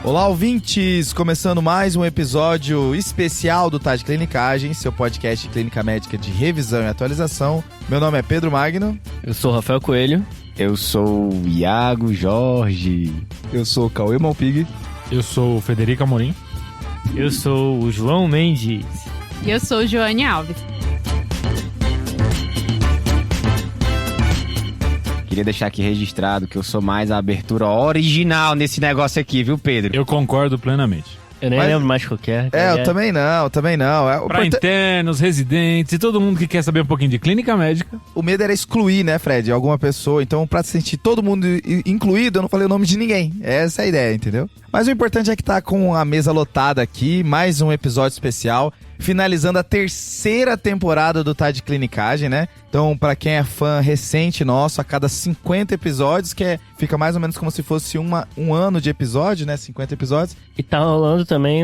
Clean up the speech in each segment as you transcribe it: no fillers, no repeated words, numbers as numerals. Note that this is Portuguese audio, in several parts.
Olá, ouvintes! Começando mais um episódio especial do Tá de Clinicagem, seu podcast de clínica médica de revisão e atualização. Meu nome é Pedro Magno. Eu sou o Rafael Coelho. Eu sou o Iago Jorge. Eu sou o Cauê Malpig. Eu sou o Federico Amorim. Eu sou o João Mendes. E eu sou Joane Alves. Queria deixar aqui registrado que eu sou mais a abertura original nesse negócio aqui, viu, Pedro? Eu concordo plenamente. Eu nem lembro mais qualquer. Eu também não. Pra internos, residentes e todo mundo que quer saber um pouquinho de clínica médica. O medo era excluir, né, Fred, alguma pessoa. Então, pra sentir todo mundo incluído, eu não falei o nome de ninguém. Essa é a ideia, entendeu? Mas o importante é que tá com a mesa lotada aqui, mais um episódio especial, finalizando a terceira temporada do Tá de Clinicagem, né? Então, pra quem é fã recente nosso, a cada 50 episódios, fica mais ou menos como se fosse um ano de episódio, né? 50 episódios. E tá rolando também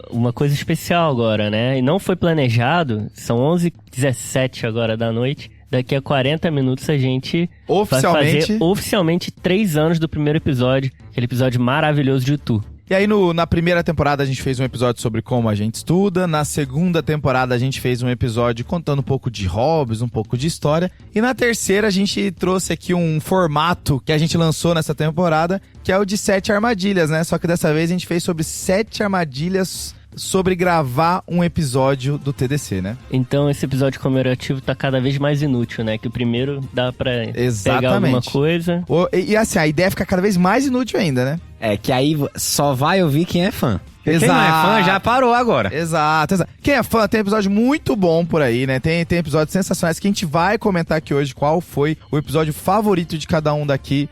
uma coisa especial agora, né? E não foi planejado, são 11h17 agora da noite. Daqui a 40 minutos a gente vai fazer oficialmente 3 anos do primeiro episódio, aquele episódio maravilhoso de Tu. E aí, na primeira temporada, a gente fez um episódio sobre como a gente estuda. Na segunda temporada, a gente fez um episódio contando um pouco de hobbies, um pouco de história. E na terceira, a gente trouxe aqui um formato que a gente lançou nessa temporada, que é o de 7 armadilhas, né? Só que dessa vez a gente fez sobre 7 armadilhas sobre gravar um episódio do TDC, né? Então esse episódio comemorativo tá cada vez mais inútil, né? Que o primeiro dá pra pegar alguma coisa. E assim, a ideia é ficar cada vez mais inútil ainda, né? É que aí só vai ouvir quem é fã. Exato. Quem não é fã já parou agora. Exato. Quem é fã tem episódio muito bom por aí, né? Tem episódios sensacionais que a gente vai comentar aqui hoje qual foi o episódio favorito de cada um daqui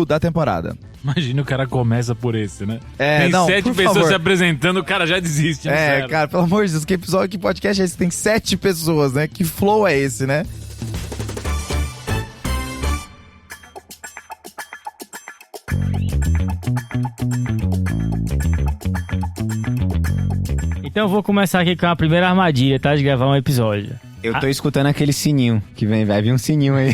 da temporada. Imagina o cara começa por esse, né? Tem 7 pessoas favor. se apresentando, o cara já desiste. Cara, pelo amor de Deus, que podcast é esse? Tem 7 pessoas, né? Que flow é esse, né? Então eu vou começar aqui com a primeira armadilha, tá? De gravar um episódio. Eu tô escutando aquele sininho, que vai vir um sininho aí.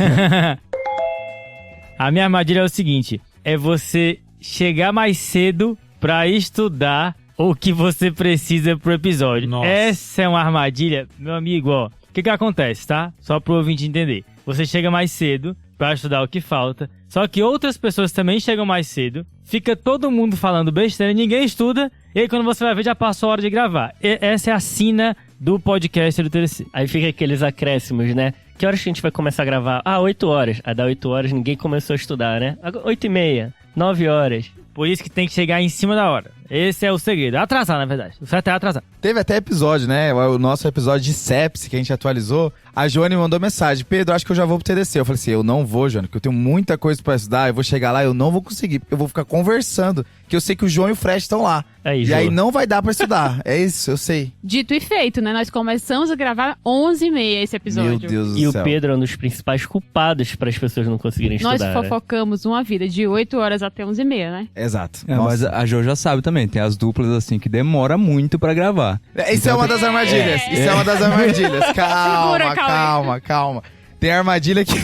A minha armadilha é o seguinte, é você chegar mais cedo pra estudar o que você precisa pro episódio. Nossa. Essa é uma armadilha, meu amigo, ó. O que acontece, tá? Só pro ouvinte entender. Você chega mais cedo pra estudar o que falta, só que outras pessoas também chegam mais cedo, fica todo mundo falando besteira, ninguém estuda, e aí quando você vai ver já passou a hora de gravar. essa é a sina do podcast do TDC. Aí fica aqueles acréscimos, né? Que horas que a gente vai começar a gravar? 8 horas. Aí dá 8 horas, ninguém começou a estudar, né? 8h30, 9 horas. Por isso que tem que chegar em cima da hora. Esse é o segredo. Atrasar, na verdade. O certo é atrasar. Teve até episódio, né? O nosso episódio de sepsi que a gente atualizou. A Joane mandou mensagem. Pedro, acho que eu já vou pro TDC. Eu falei assim, eu não vou, Joane, porque eu tenho muita coisa pra estudar. Eu vou chegar lá, eu não vou conseguir, porque eu vou ficar conversando. Que eu sei que o João e o Fred estão lá. Aí não vai dar pra estudar. É isso, eu sei. Dito e feito, né? Nós começamos a gravar 11h30 esse episódio. Meu Deus do céu. E o Pedro é um dos principais culpados para as pessoas não conseguirem estudar. Nós fofocamos uma vida de 8 horas até 11h30, né? Exato. Mas a Jo já sabe também, tem as duplas assim que demora muito pra gravar. Isso é uma das armadilhas. Isso é uma das armadilhas. Calma. Tem armadilha que...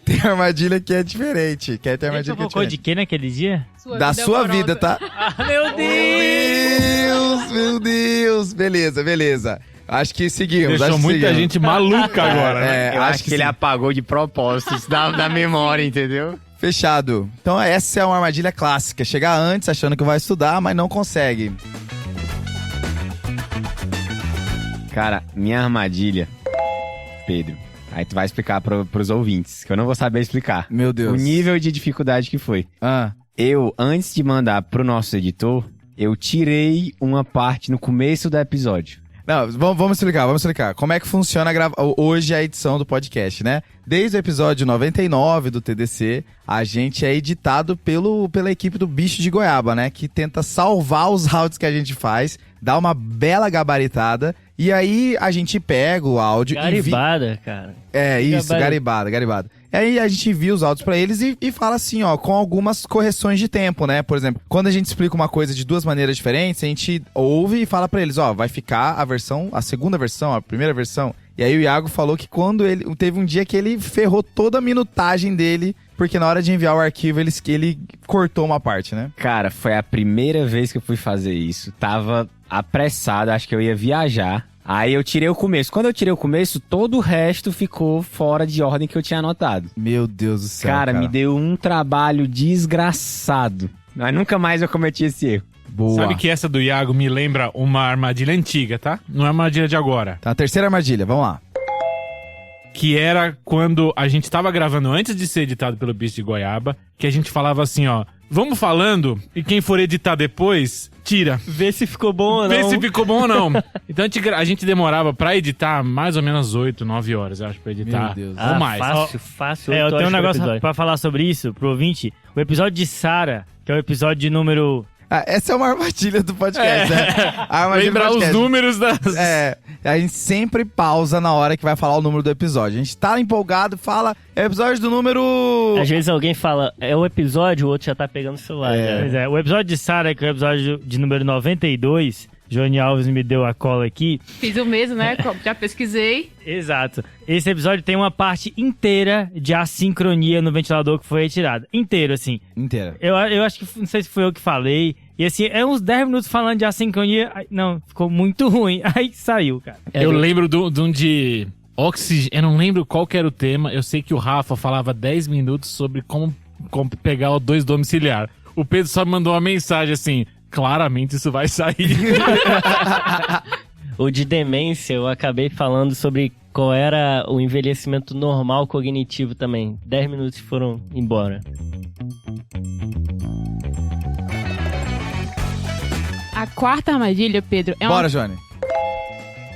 Tem armadilha que é diferente. Tem armadilha que é diferente. De quê naquele dia? Da sua vida, tá? Meu Deus! Meu Deus! Beleza. Acho que seguimos. Deixou muita gente maluca agora, né? Eu acho que ele apagou de propósito, isso da memória, entendeu? Fechado. Então essa é uma armadilha clássica. Chegar antes achando que vai estudar, mas não consegue. Cara, minha armadilha, Pedro, aí tu vai explicar pros ouvintes, que eu não vou saber explicar. Meu Deus. O nível de dificuldade que foi. Eu, antes de mandar pro nosso editor, eu tirei uma parte no começo do episódio. Não, vamos explicar. Como é que funciona hoje a edição do podcast, né? Desde o episódio 99 do TDC, a gente é editado pela equipe do Bicho de Goiaba, né? Que tenta salvar os áudios que a gente faz, dá uma bela gabaritada, e aí a gente pega o áudio Garibada, cara. Isso, garibada. Aí a gente envia os áudios pra eles e fala assim, ó, com algumas correções de tempo, né? Por exemplo, quando a gente explica uma coisa de 2 maneiras diferentes, a gente ouve e fala pra eles, ó, vai ficar a segunda versão, a primeira versão, E aí o Iago falou que quando teve um dia que ele ferrou toda a minutagem dele, porque na hora de enviar o arquivo ele cortou uma parte, né? Cara, foi a primeira vez que eu fui fazer isso. Tava apressado, acho que eu ia viajar. Aí eu tirei o começo. Quando eu tirei o começo, todo o resto ficou fora de ordem que eu tinha anotado. Meu Deus do céu, Cara, me deu um trabalho desgraçado. Mas nunca mais eu cometi esse erro. Boa. Sabe que essa do Iago me lembra uma armadilha antiga, tá? Não é uma armadilha de agora. Tá, a terceira armadilha, vamos lá. Que era quando a gente tava gravando antes de ser editado pelo Bicho de Goiaba, que a gente falava assim, ó, vamos falando e quem for editar depois, tira. Vê se ficou bom ou não. Vê se ficou bom ou não. Então a gente demorava pra editar mais ou menos 8, 9 horas, eu acho, pra editar. Meu Deus. Ou mais. Fácil. Eu tenho um negócio episódio. pra falar sobre isso, pro ouvinte. O episódio de Sarah, que é o episódio de número... Ah, essa é uma armadilha do podcast, né? A armadilha Lembrar do podcast. os números das... A gente sempre pausa na hora que vai falar o número do episódio. A gente tá empolgado, fala, é o episódio do número... Às vezes alguém fala, é o episódio, o outro já tá pegando o celular. Pois é, o episódio de Sarah, que é o episódio de número 92, Johnny Alves me deu a cola aqui. Fiz o mesmo, né? Já pesquisei. Exato. Esse episódio tem uma parte inteira de assincronia no ventilador que foi retirada. Inteiro, assim. Inteira. Eu acho que, não sei se foi eu que falei. E assim, é uns 10 minutos falando de assincronia. Não, ficou muito ruim. Aí saiu, cara. Eu lembro de um de oxigênio. Eu não lembro qual que era o tema. Eu sei que o Rafa falava 10 minutos sobre como pegar o 2 domiciliar. O Pedro só mandou uma mensagem assim: claramente isso vai sair. O de demência, eu acabei falando sobre qual era o envelhecimento normal cognitivo também. 10 minutos foram embora. A quarta armadilha, Pedro, Bora, Johnny.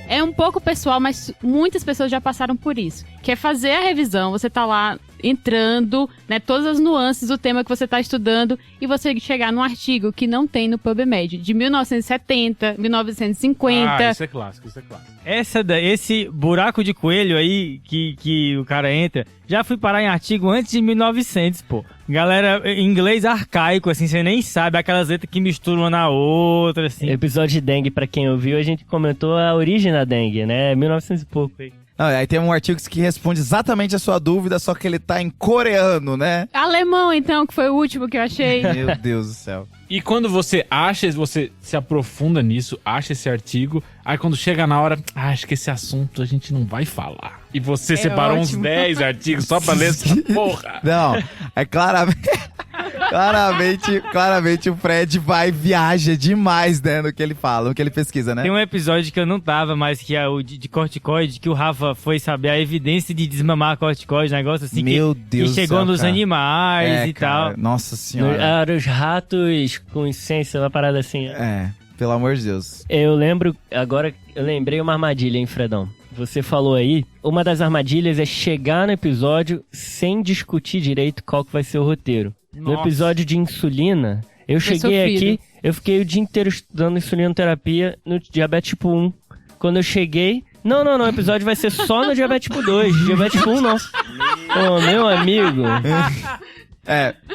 é um pouco pessoal, mas muitas pessoas já passaram por isso. Que é fazer a revisão, você tá lá entrando, né, todas as nuances do tema que você tá estudando e você chegar num artigo que não tem no PubMed, de 1970, 1950. Isso é clássico, isso é clássico. Esse buraco de coelho aí que o cara entra, já fui parar em artigo antes de 1900, pô. Galera, em inglês arcaico, assim, você nem sabe, aquelas letras que misturam uma na outra, assim. Episódio de dengue, pra quem ouviu, a gente comentou a origem da dengue, né? 1900 e pouco aí. Não, aí tem um artigo que responde exatamente a sua dúvida, só que ele tá em coreano, né? Alemão, então, que foi o último que eu achei. Meu Deus do céu. E quando você se aprofunda nisso, acha esse artigo, aí quando chega na hora, acho que esse assunto a gente não vai falar. E você separou uns ótimo. 10 artigos só pra ler essa porra. Não, é claramente o Fred viaja demais, né, no que ele fala, no que ele pesquisa, né? Tem um episódio que eu não tava, mas que é o de corticoide, que o Rafa foi saber a evidência de desmamar corticoide, negócio assim. Meu que Deus do chegou céu, nos cara. animais e cara, tal. Nossa senhora. Os ratos com essência, uma parada assim. Pelo amor de Deus. Eu lembrei uma armadilha, hein, Fredão? Você falou aí, uma das armadilhas é chegar no episódio sem discutir direito qual que vai ser o roteiro. No Nossa. episódio de insulina, eu cheguei aqui, eu fiquei o dia inteiro estudando insulinoterapia no diabetes tipo 1. Quando eu cheguei... Não, o episódio vai ser só no diabetes tipo 2, diabetes tipo 1 não. Ô, meu amigo...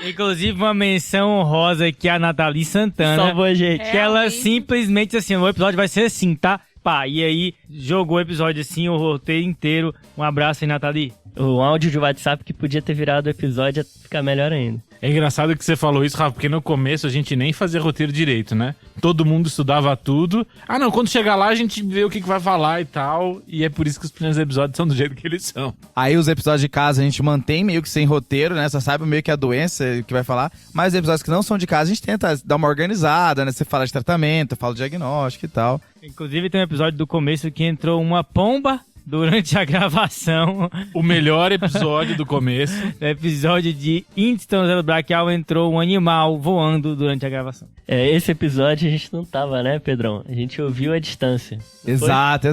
Inclusive, uma menção honrosa aqui a Nathalie Santana. Salvou a gente. Que ela Realmente. simplesmente, assim, o episódio vai ser assim, tá? Pá, e aí, jogou o episódio assim, o roteiro inteiro. Um abraço aí, Nathalie. O áudio de WhatsApp que podia ter virado o episódio ia ficar melhor ainda. É engraçado que você falou isso, Rafa, porque no começo a gente nem fazia roteiro direito, né? Todo mundo estudava tudo. Ah, não, quando chegar lá a gente vê o que vai falar e tal. E é por isso que os primeiros episódios são do jeito que eles são. Aí os episódios de casa a gente mantém meio que sem roteiro, né? Só sabe meio que a doença que vai falar. Mas os episódios que não são de casa a gente tenta dar uma organizada, né? Você fala de tratamento, fala de diagnóstico e tal. Inclusive, tem um episódio do começo que entrou uma pomba durante a gravação. O melhor episódio do começo. No episódio de Índice Tornozelo Braquial entrou um animal voando durante a gravação. Esse episódio a gente não tava, né, Pedrão? A gente ouviu à distância. Exato.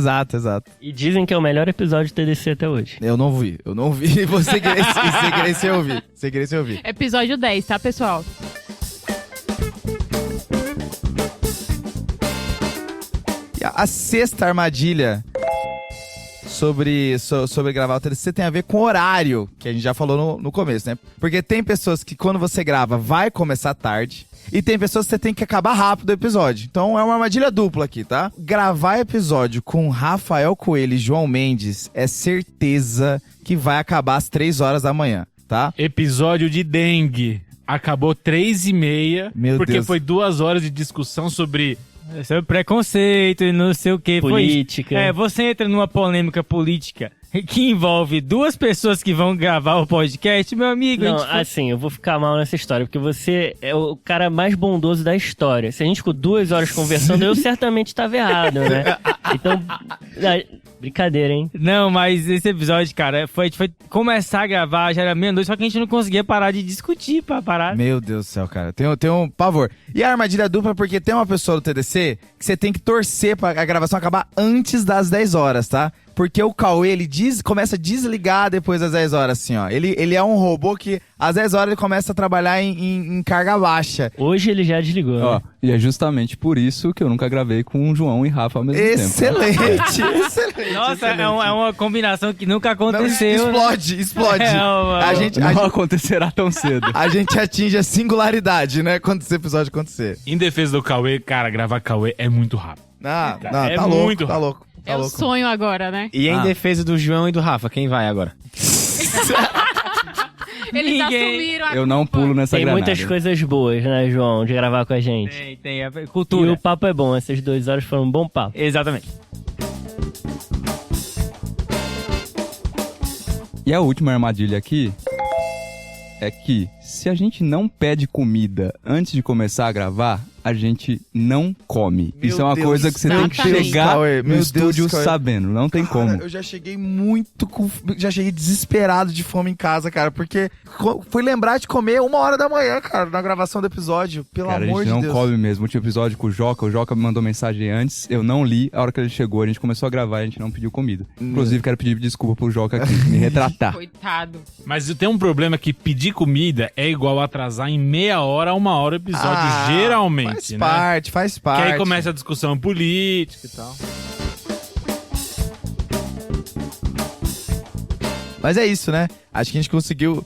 E dizem que é o melhor episódio do TDC até hoje. Eu não vi. Você querer se ouvir. Você querer se ouvir. Episódio 10, tá, pessoal? E a sexta armadilha sobre gravar o TDC tem a ver com horário, que a gente já falou no começo, né? Porque tem pessoas que quando você grava vai começar tarde, e tem pessoas que você tem que acabar rápido o episódio. Então é uma armadilha dupla aqui, tá? Gravar episódio com Rafael Coelho e João Mendes é certeza que vai acabar às 3 horas da manhã, tá? Episódio de dengue. Acabou 3h30, Meu porque Deus. foi 2 horas de discussão sobre... Sobre preconceito e não sei o que. Política. Você entra numa polêmica política que envolve 2 pessoas que vão gravar o podcast, meu amigo. Não, a gente foi- assim, eu vou ficar mal nessa história, porque você é o cara mais bondoso da história. Se a gente ficou 2 horas conversando, eu certamente estava errado, né? Então, brincadeira, hein? Não, mas esse episódio, cara, a gente foi começar a gravar, já era meia-noite, só que a gente não conseguia parar de discutir pra parar. Meu Deus do céu, cara. Tem um pavor. E a armadilha dupla porque tem uma pessoa do TDC que você tem que torcer pra a gravação acabar antes das 10 horas, tá? Porque o Cauê, ele começa a desligar depois das 10 horas, assim, ó. Ele é um robô que, às 10 horas, ele começa a trabalhar em carga baixa. Hoje ele já desligou, Ó, né? e é justamente por isso que eu nunca gravei com o João e Rafa ao mesmo tempo. Excelente, excelente. Nossa, excelente. é uma combinação que nunca Não, aconteceu. explode. É, A gente Não acontecerá tão cedo. a gente atinge a singularidade, né? Quando esse episódio acontecer. Em defesa do Cauê, cara, gravar Cauê é muito rápido. Não, É tá muito louco, tá louco. Tá É o louco. sonho agora, né? E em Ah. defesa do João e do Rafa, quem vai agora? Eles Ninguém. assumiram a Eu não culpa. pulo nessa Tem granada. muitas coisas boas, né, João, de gravar com a gente. Tem a E cultura. o papo é bom, essas 2 horas foram um bom papo. Exatamente. E a última armadilha aqui é que se a gente não pede comida antes de começar a gravar, a gente não come. Meu Isso é uma Deus, coisa que você tem que exatamente. chegar Cauê, no meu Deus, estúdio Cauê. sabendo. Não tem Cara, como. eu já cheguei já cheguei desesperado de fome em casa, cara, porque fui lembrar de comer 1h da manhã, cara, na gravação do episódio, pelo Cara, a amor gente de não Deus. come mesmo. O último episódio com o Joca me mandou mensagem antes, eu não li. A hora que ele chegou, a gente começou a gravar e a gente não pediu comida. Inclusive, quero pedir desculpa pro Joca aqui, me retratar. Coitado. Mas tem um problema que pedir comida é igual atrasar em meia hora a 1 hora o episódio, geralmente, faz né? parte, faz Que parte. aí começa a discussão política e tal. Mas é isso, né? Acho que a gente conseguiu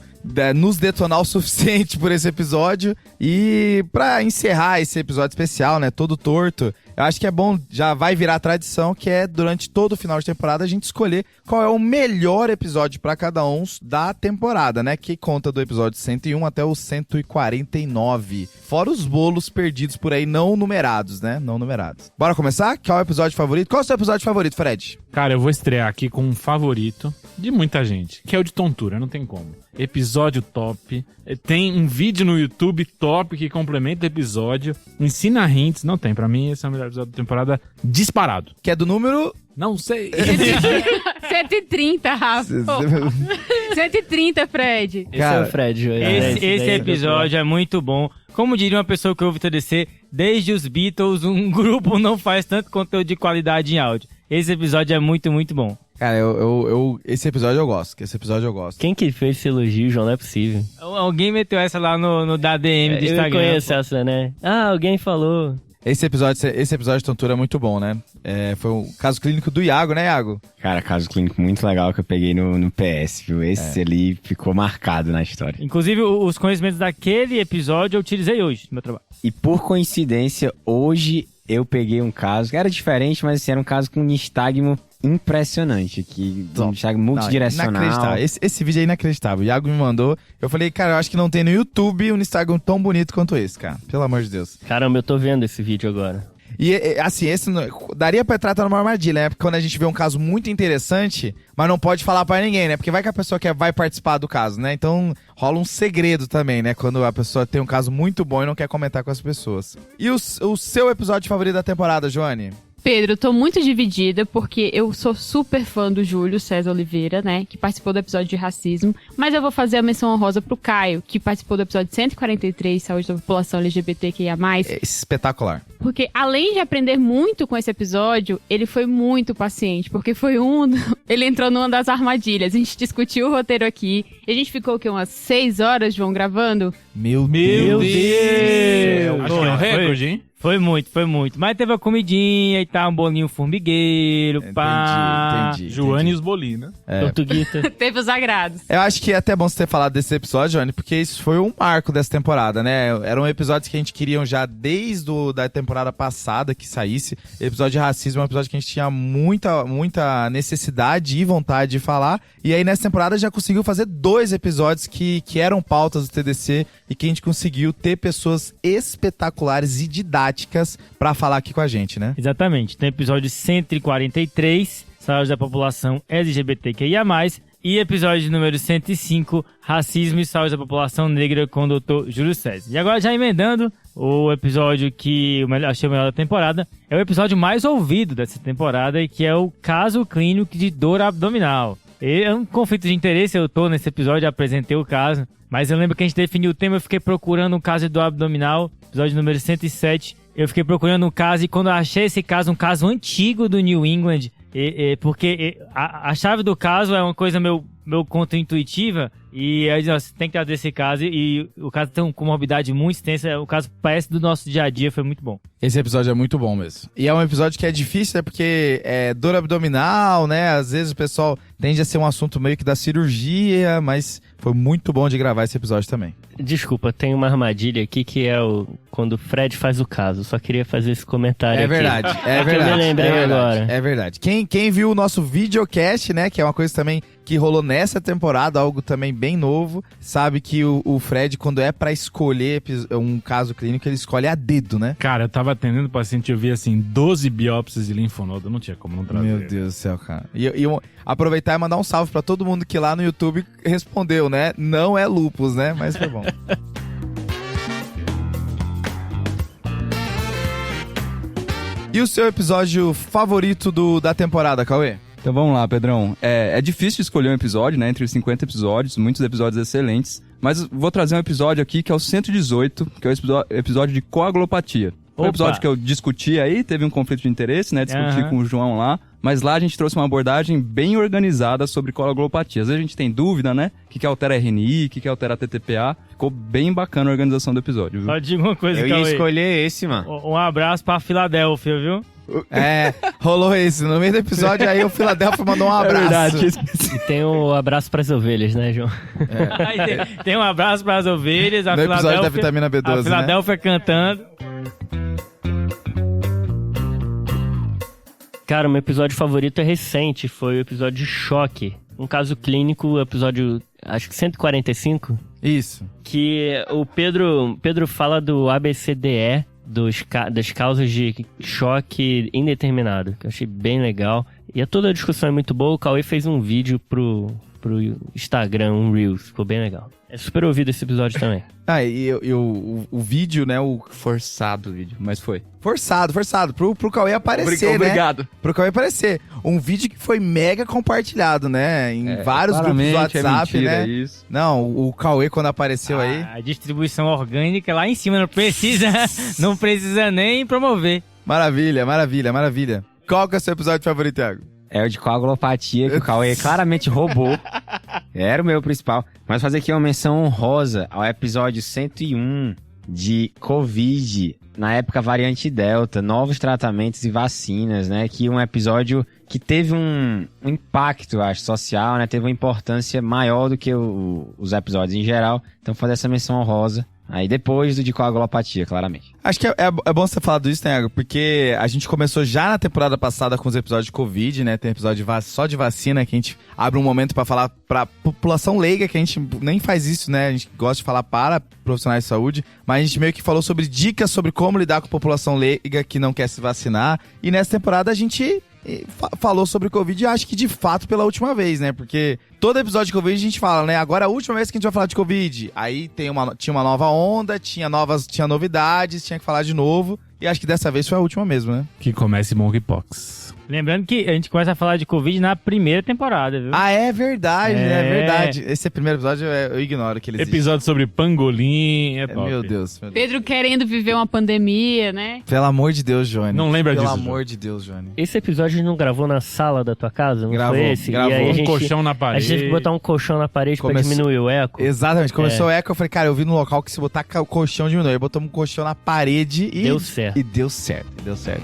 nos detonar o suficiente por esse episódio. E pra encerrar esse episódio especial, né? Todo torto, eu acho que é bom, já vai virar tradição, que é durante todo o final de temporada a gente escolher qual é o melhor episódio pra cada um da temporada, né? Que conta do episódio 101 até o 149. Fora os bolos perdidos por aí, não numerados, né? Não numerados. Bora começar? Qual é o episódio favorito? Qual é o seu episódio favorito, Fred? Cara, eu vou estrear aqui com um favorito de muita gente, que é o de tontura, não tem como. Episódio top, tem um vídeo no YouTube top que complementa o episódio, ensina hints, não tem, pra mim esse é o melhor episódio da temporada disparado. Que é do número... Não sei. 130, Rafa. 130, Fred. Esse Cara, é o Fred, hoje. Esse episódio é muito bom. Como diria uma pessoa que ouve o TDC, desde os Beatles, um grupo não faz tanto conteúdo de qualidade em áudio. Esse episódio é muito, muito bom. Cara, esse episódio eu gosto. Esse episódio eu gosto. Quem que fez esse elogio, João? Não é possível. Alguém meteu essa lá no da DM do Eu Instagram. conheço essa, né? Ah, alguém falou. Esse episódio de tontura é muito bom, né? Foi o caso clínico do Iago, né, Iago? Cara, caso clínico muito legal que eu peguei no PS, viu? Esse ali ficou marcado na história. Inclusive, os conhecimentos daquele episódio eu utilizei hoje no meu trabalho. E por coincidência, hoje eu peguei um caso que era diferente, mas assim, era um caso com um nistagmo impressionante, um nistagmo multidirecional. Inacreditável. Esse vídeo é inacreditável. O Iago me mandou. Eu falei, cara, eu acho que não tem no YouTube um Instagram tão bonito quanto esse, cara. Pelo amor de Deus. Caramba, eu tô vendo esse vídeo agora. E, assim, esse daria pra tratar numa armadilha, né? Porque quando a gente vê um caso muito interessante, mas não pode falar pra ninguém, né? Porque vai que a pessoa vai participar do caso, né? Então rola um segredo também, né? Quando a pessoa tem um caso muito bom e não quer comentar com as pessoas. E o seu episódio favorito da temporada, Joane? Pedro, tô muito dividida porque eu sou super fã do Júlio César Oliveira, né, que participou do episódio de racismo, mas eu vou fazer a menção honrosa pro Caio, que participou do episódio 143, Saúde da População LGBTQIA+. É espetacular. Porque além de aprender muito com esse episódio, ele foi muito paciente, porque ele entrou numa das armadilhas. A gente discutiu o roteiro aqui, e a gente ficou umas 6 horas, João, gravando. Meu Deus! Deus! Acho que é um recorde, hein? Foi muito. Mas teve a comidinha e tal, um bolinho formigueiro, pá. Entendi. Joane e os bolinhos, né? Tortuguita. Teve os agrados. Eu acho que é até bom você ter falado desse episódio, Johnny, porque isso foi um marco dessa temporada, né? Eram episódios que a gente queria já desde da temporada passada que saísse. Episódio de racismo é um episódio que a gente tinha muita necessidade e vontade de falar. E aí nessa temporada já conseguiu fazer 2 episódios que eram pautas do TDC e que a gente conseguiu ter pessoas espetaculares e didáticas pra falar aqui com a gente, né? Exatamente. Tem episódio 143, saúde da população LGBTQIA+, e episódio número 105, racismo e saúde da população negra com o Dr. Júlio César. E agora já emendando o episódio que eu achei o melhor da temporada, é o episódio mais ouvido dessa temporada e que é o caso clínico de dor abdominal. É um conflito de interesse, eu tô nesse episódio, apresentei o caso, mas eu lembro que a gente definiu o tema, eu fiquei procurando um caso de dor abdominal, episódio número 107, eu fiquei procurando um caso e quando eu achei esse caso, um caso antigo do New England, porque a chave do caso é uma coisa meu contra-intuitiva e aí você tem que trazer esse caso e o caso tem uma comorbidade muito extensa, o caso parece do nosso dia a dia, foi muito bom. Esse episódio é muito bom mesmo. E é um episódio que é difícil, né? Porque é dor abdominal, né? Às vezes o pessoal tende a ser um assunto meio que da cirurgia, mas foi muito bom de gravar esse episódio também. Desculpa, tem uma armadilha aqui que é quando o Fred faz o caso. Só queria fazer esse comentário aqui. É verdade. Eu me lembrei agora. É verdade. Quem viu o nosso videocast, né? Que é uma coisa também que rolou nessa temporada, algo também bem novo, sabe que o Fred, quando é pra escolher um caso clínico, ele escolhe a dedo, né? Cara, eu tava atendendo o paciente, eu vi assim, 12 biópsias de linfonodo, não tinha como não trazer. Meu Deus do céu, cara. E aproveitar e mandar um salve pra todo mundo que lá no YouTube respondeu, né? Não é lúpus, né? Mas foi bom. E o seu episódio favorito da temporada, Cauê? Então vamos lá, Pedrão. É difícil escolher um episódio, né? Entre os 50 episódios, muitos episódios excelentes. Mas vou trazer um episódio aqui que é o 118, que é o episódio de coagulopatia. Foi um episódio que eu discuti aí, teve um conflito de interesse, né? Discuti com o João lá. Mas lá a gente trouxe uma abordagem bem organizada sobre coagulopatia. Às vezes a gente tem dúvida, né? O que altera RNI, o que altera TTPA. Ficou bem bacana a organização do episódio, viu? Só diga uma coisa, Eu Cauê. ia escolher esse, mano. Um abraço pra Filadélfia, viu? Rolou esse. No meio do episódio, aí o Filadélfia mandou um abraço. É verdade. E tem o abraço pras ovelhas, né, João? Aí tem um abraço pras ovelhas, a No episódio Filadélfia, da vitamina B12, a Filadélfia cantando. Cara, meu episódio favorito é recente, foi o episódio de Choque. Um caso clínico, episódio, acho que 145. Isso. Que o Pedro fala do ABCDE, das causas de choque indeterminado, que eu achei bem legal. E toda a discussão é muito boa. O Cauê fez um vídeo pro Instagram, um Reels, ficou bem legal. É super ouvido esse episódio também. E o vídeo, né? Forçado o vídeo, mas foi. Forçado. Pro Cauê aparecer, né? Obrigado. Pro Cauê aparecer. Um vídeo que foi mega compartilhado, né? Em vários grupos do WhatsApp, né? Isso. Não, o Cauê quando apareceu aí... A distribuição orgânica lá em cima, não precisa nem promover. Maravilha. Qual que é o seu episódio favorito, Thiago? É o de coagulopatia, que o Cauê claramente roubou. Era o meu principal. Mas fazer aqui uma menção honrosa ao episódio 101 de Covid, na época variante Delta, novos tratamentos e vacinas, né? Que um episódio que teve um impacto, eu acho, social, né? Teve uma importância maior do que os episódios em geral. Então, fazer essa menção honrosa. Aí depois do de coagulopatia, claramente. Acho que é bom você ter falado isso, né, Thiago? Porque a gente começou já na temporada passada com os episódios de Covid, né? Tem episódio só de vacina, que a gente abre um momento pra falar pra população leiga, que a gente nem faz isso, né? A gente gosta de falar para profissionais de saúde, mas a gente meio que falou sobre dicas sobre como lidar com a população leiga que não quer se vacinar. E nessa temporada a gente falou sobre Covid, acho que de fato pela última vez, né? Porque todo episódio de Covid a gente fala, né? Agora é a última vez que a gente vai falar de Covid. Aí tinha uma nova onda, tinha novidades, tinha que falar de novo. E acho que dessa vez foi a última mesmo, né? Que comece monkeypox. Lembrando que a gente começa a falar de Covid na primeira temporada, viu? Ah, é verdade, é verdade. Esse primeiro episódio eu ignoro que ele existe. Episódio sobre pangolim, é top. Meu Deus. Pedro querendo viver uma pandemia, né? Pelo amor de Deus, Johnny. Não lembra Pelo disso, amor de Deus, Johnny. Esse episódio a gente não gravou na sala da tua casa? Não Gravou, foi esse? gravou. E aí a gente, colchão na a parede. gente teve que botar um colchão na parede pra diminuir o eco. Exatamente. Começou o eco, eu falei, cara, eu vi no local que se botar o colchão diminui. Aí botamos um colchão na parede e... Deu certo. E deu certo.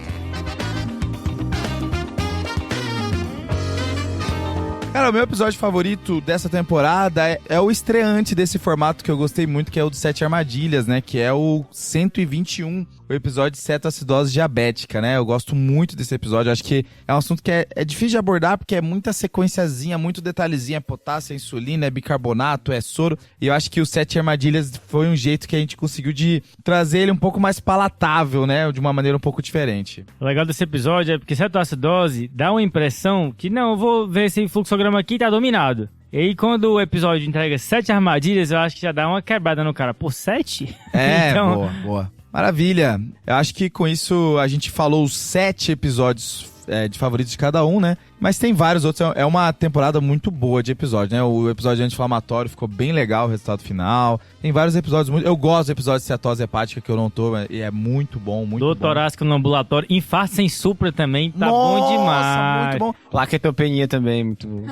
Cara, o meu episódio favorito dessa temporada é o estreante desse formato que eu gostei muito, que é o dos 7 armadilhas, né? Que é o 121, o episódio de cetoacidose diabética, né? Eu gosto muito desse episódio, acho que é um assunto que é difícil de abordar, porque é muita sequenciazinha, muito detalhezinho, é potássio, é insulina, é bicarbonato, é soro, e eu acho que o 7 armadilhas foi um jeito que a gente conseguiu de trazer ele um pouco mais palatável, né? De uma maneira um pouco diferente. O legal desse episódio é porque cetoacidose dá uma impressão que, não, eu vou ver esse fluxograma aqui tá dominado. E aí, quando o episódio entrega 7 armadilhas, eu acho que já dá uma quebrada no cara. Pô, 7? É, Então... boa. Maravilha. Eu acho que com isso a gente falou os 7 episódios de favoritos de cada um, né? Mas tem vários outros. É uma temporada muito boa de episódios, né? O episódio anti-inflamatório ficou bem legal, o resultado final. Tem vários episódios muito... Eu gosto do episódio de cetose hepática, que eu não tô, e é muito bom, muito bom. Torácico no ambulatório. Infarto sem supra também, tá Nossa, bom demais. muito bom. Plaquetopenia também, muito bom.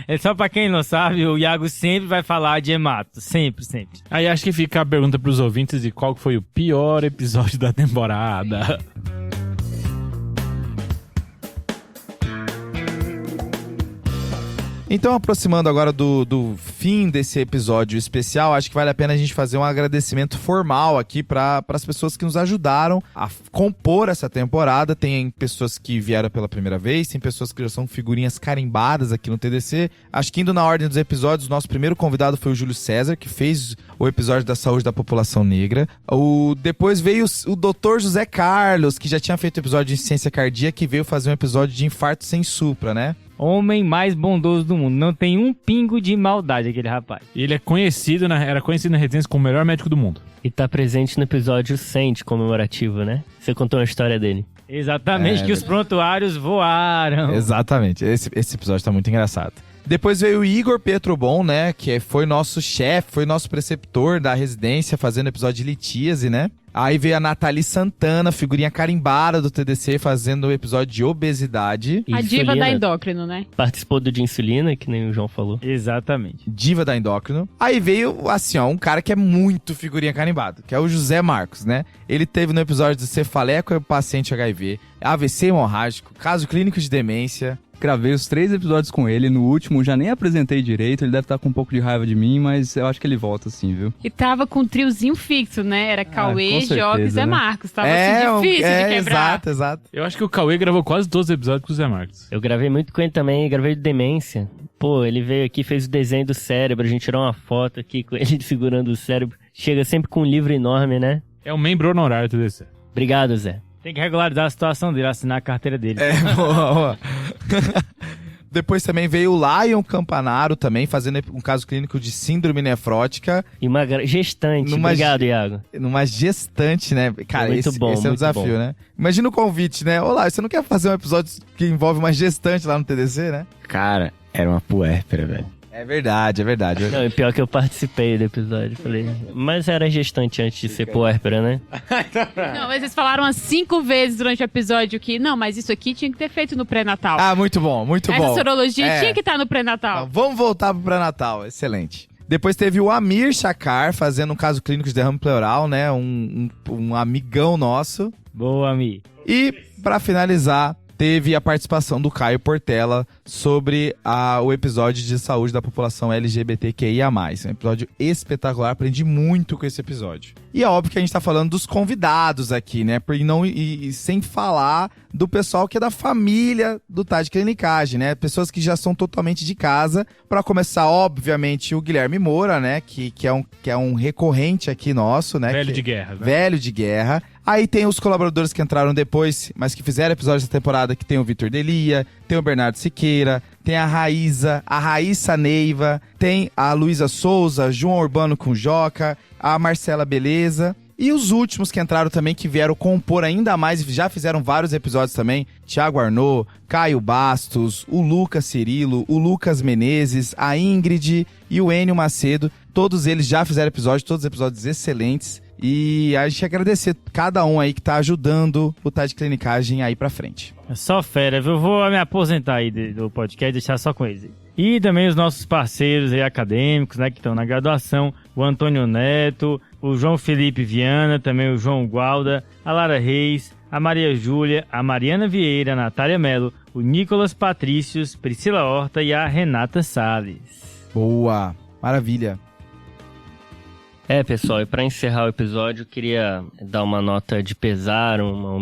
É só pra quem não sabe, o Iago sempre vai falar de hemato. Sempre. Aí acho que fica a pergunta pros ouvintes de qual foi o pior episódio da temporada. Então, aproximando agora do fim desse episódio especial, acho que vale a pena a gente fazer um agradecimento formal aqui para as pessoas que nos ajudaram a compor essa temporada. Tem pessoas que vieram pela primeira vez, tem pessoas que já são figurinhas carimbadas aqui no TDC. Acho que indo na ordem dos episódios, nosso primeiro convidado foi o Júlio César, que fez o episódio da saúde da população negra. Depois veio o Dr. José Carlos, que já tinha feito o episódio de insuficiência cardíaca, que veio fazer um episódio de infarto sem supra, né? Homem mais bondoso do mundo. Não tem um pingo de maldade aquele rapaz. E ele era conhecido na residência como o melhor médico do mundo. E tá presente no episódio 100 de comemorativo, né? Você contou a história dele. Exatamente, que os prontuários voaram. Exatamente. Esse episódio tá muito engraçado. Depois veio o Igor Petrobon, né? Que foi nosso chefe, foi nosso preceptor da residência, fazendo episódio de litíase, né? Aí veio a Nathalie Santana, figurinha carimbada do TDC, fazendo o episódio de obesidade. A diva da endócrino, né? Participou do de insulina, que nem o João falou. Exatamente. Diva da endócrino. Aí veio, assim, ó, um cara que é muito figurinha carimbado, que é o José Marcos, né? Ele teve no episódio de cefaleia com o paciente HIV, AVC hemorrágico, caso clínico de demência. Gravei os 3 episódios com ele, no último já nem apresentei direito, ele deve estar com um pouco de raiva de mim, mas eu acho que ele volta sim, viu? E tava com um triozinho fixo, né? Era Cauê, Job e Zé Marcos. Tava assim, difícil de quebrar. Exato. Eu acho que o Cauê gravou quase todos os episódios com o Zé Marcos. Eu gravei muito com ele também, gravei de demência. Pô, ele veio aqui, fez o desenho do cérebro, a gente tirou uma foto aqui com ele segurando o cérebro. Chega sempre com um livro enorme, né? É um membro honorário do TDC. Obrigado, Zé. Tem que regularizar a situação dele, assinar a carteira dele. Boa. Depois também veio o Lion Campanaro também, fazendo um caso clínico de síndrome nefrótica. E uma gestante. Obrigado, Iago. Numa gestante, né? Cara, muito esse bom, é um desafio, né? Imagina o convite, né? Olá, você não quer fazer um episódio que envolve uma gestante lá no TDC, né? Cara, era uma puérpera, velho. É verdade. Não, e pior que eu participei do episódio. Falei, mas era gestante antes de ser puérpera, né? Não, mas vocês falaram umas 5 vezes durante o episódio que, não, mas isso aqui tinha que ter feito no pré-natal. Ah, muito bom. Essa sorologia tinha que estar no pré-natal. Vamos voltar pro pré-natal, excelente. Depois teve o Amir Chakar fazendo um caso clínico de derrame pleural, né? Um amigão nosso. Boa, Amir. E, pra finalizar, teve a participação do Caio Portela sobre o episódio de saúde da população LGBTQIA+. Um episódio espetacular, aprendi muito com esse episódio. E é óbvio que a gente tá falando dos convidados aqui, né? E sem falar do pessoal que é da família do Tá de Clinicagem, né? Pessoas que já são totalmente de casa. Pra começar, obviamente, o Guilherme Moura, né? Que é um recorrente aqui nosso, né? Velho de guerra, né? Velho de guerra. Aí tem os colaboradores que entraram depois, mas que fizeram episódios da temporada, que tem o Vitor Delia, tem o Bernardo Siqueira, tem a Raíssa Neiva, tem a Luísa Souza, João Urbano com Joca, a Marcela Beleza. E os últimos que entraram também, que vieram compor ainda mais, já fizeram vários episódios também. Thiago Arnaud, Caio Bastos, o Lucas Cirilo, o Lucas Menezes, a Ingrid e o Enio Macedo. Todos eles já fizeram episódios, todos episódios excelentes. E a gente agradecer cada um aí que tá ajudando o Tá de Clinicagem aí pra frente. É só fera, viu? Eu vou me aposentar aí do podcast e deixar só com eles. E também os nossos parceiros aí acadêmicos, né, que estão na graduação, o Antônio Neto, o João Felipe Viana, também o João Gualda, a Lara Reis, a Maria Júlia, a Mariana Vieira, a Natália Mello, o Nicolas Patrícios, Priscila Horta e a Renata Salles. Boa, maravilha. Pessoal, e para encerrar o episódio, eu queria dar uma nota de pesar,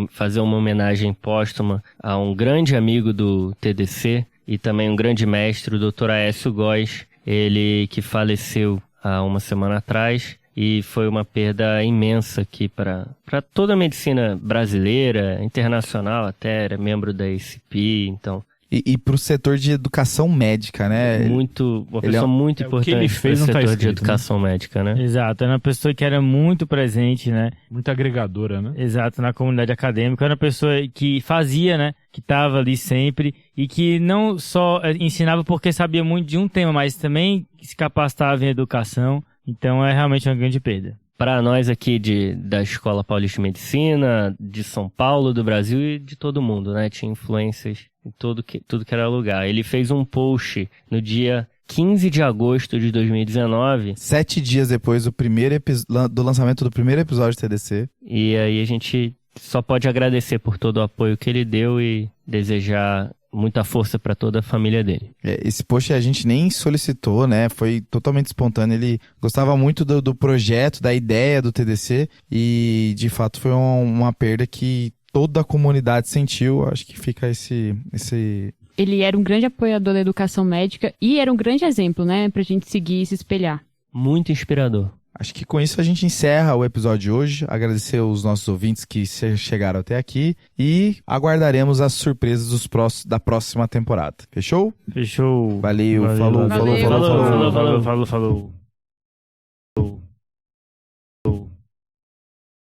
fazer uma homenagem póstuma a um grande amigo do TDC e também um grande mestre, o Dr. Aécio Góes, ele que faleceu há uma semana atrás e foi uma perda imensa aqui para toda a medicina brasileira, internacional até, era membro da ACP, então... E pro setor de educação médica, né? Uma pessoa muito importante pro setor de educação médica, né? Exato, era uma pessoa que era muito presente, né? Muito agregadora, né? Exato, na comunidade acadêmica. Era uma pessoa que fazia, né? Que estava ali sempre e que não só ensinava porque sabia muito de um tema, mas também se capacitava em educação. Então é realmente uma grande perda. Para nós aqui da Escola Paulista de Medicina, de São Paulo, do Brasil e de todo mundo, né? Tinha influências em tudo que era lugar. Ele fez um post no dia 15 de agosto de 2019. 7 dias depois do lançamento do primeiro episódio do TDC. E aí a gente só pode agradecer por todo o apoio que ele deu e desejar muita força para toda a família dele. Esse post a gente nem solicitou, né? Foi totalmente espontâneo. Ele gostava muito do projeto, da ideia do TDC e, de fato, foi uma perda que toda a comunidade sentiu. Acho que fica esse... Ele era um grande apoiador da educação médica e era um grande exemplo, né? Pra gente seguir e se espelhar. Muito inspirador. Acho que com isso a gente encerra o episódio de hoje. Agradecer aos nossos ouvintes que chegaram até aqui e aguardaremos as surpresas da próxima temporada. Fechou? Fechou. Valeu. Valeu. Falou. Falou.